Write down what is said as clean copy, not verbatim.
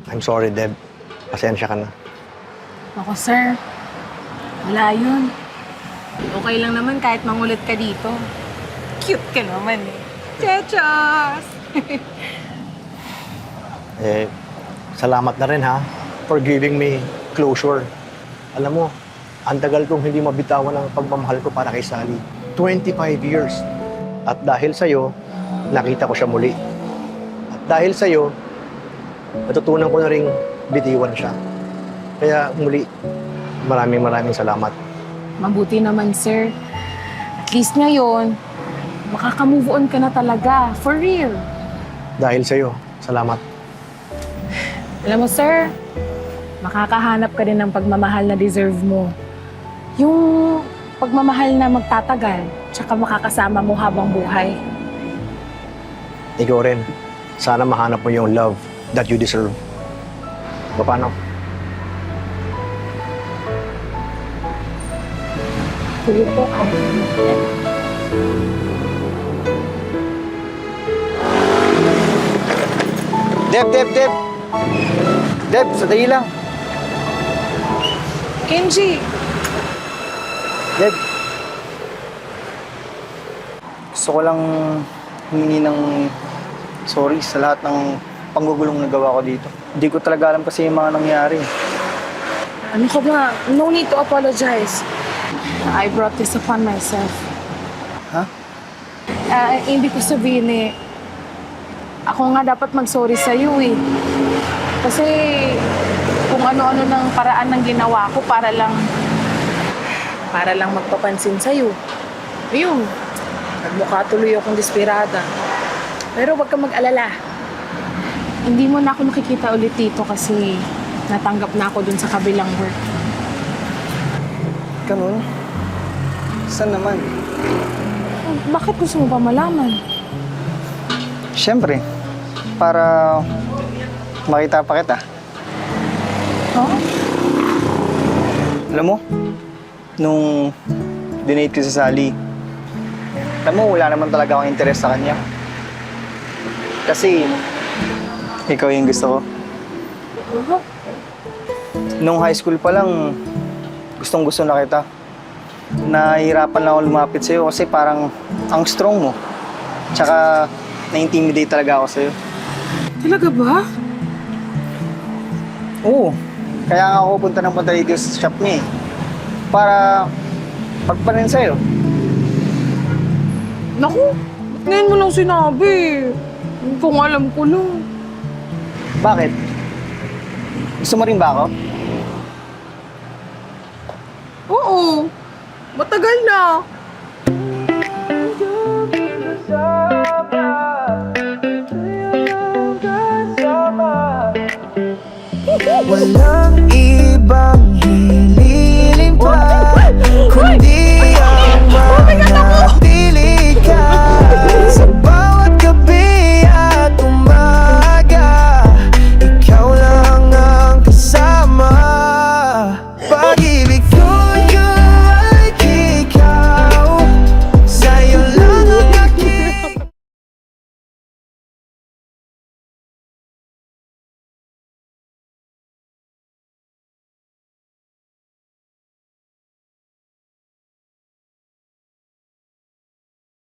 I'm sorry, Deb. Pasensya ka na. Ako, sir. Wala yun. Okay lang naman kahit mangulit ka dito. Cute ka naman eh. Chechos! Salamat na rin ha for giving me closure. Alam mo, ang tagal kong hindi mabitawan ang pagmamahal ko para kay Sally. 25 years. At dahil sa'yo, nakita ko siya muli. At dahil sa'yo, natutunan ko na ring bitiwan siya. Kaya muli, maraming salamat. Mabuti naman, sir. At least ngayon, makaka-move on ka na talaga. For real. Dahil sa'yo, salamat. Alam mo, sir, makakahanap ka din ng pagmamahal na deserve mo. Yung pagmamahal na magtatagal, tsaka makakasama mo habang buhay. Ikaw rin, sana mahanap mo yung love that you deserve. Paano? Sige po. Deb! Deb, sandali lang. Kenji! Deb. Gusto ko lang humingi ng sorry sa lahat ng panggugulong na gawa ko dito. Hindi ko talaga alam kasi yung mga nangyari. Ano ka ba? No need to apologize. I brought this upon myself. Ha? Hindi ko sabihin eh, ako nga dapat mag-sorry sa'yo eh. Kasi kung ano-ano ng paraan ng ginawa ko para lang magpapansin sa'yo. Ayun, nagmukha tuloy akong desperada. Pero wag kang mag-alala. Hindi mo na ako nakikita ulit dito kasi natanggap na ako dun sa kabilang work. Ganun? Saan naman? Bakit gusto mo ba malaman? Siyempre, para makita pa kita. Huh? Alam mo, nung dinate ko si Sally, alam mo, wala naman talaga akong interes sa kanya. Kasi, ikaw yung gusto ko. Nung high school pa lang, gustong-gusto na kita. Nahihirapan lang ako lumapit sa'yo kasi parang ang strong mo. Tsaka, na-intimidate talaga ako sa'yo. Talaga ba? Oo. Kaya nga ako punta ng punta dito sa shop niya eh. Para pagpanin sa'yo. Naku, ngayon mo lang sinabi. Kung alam ko lang. Bakit? Gusto mo rin ba ako? Oo, matagal na. Wala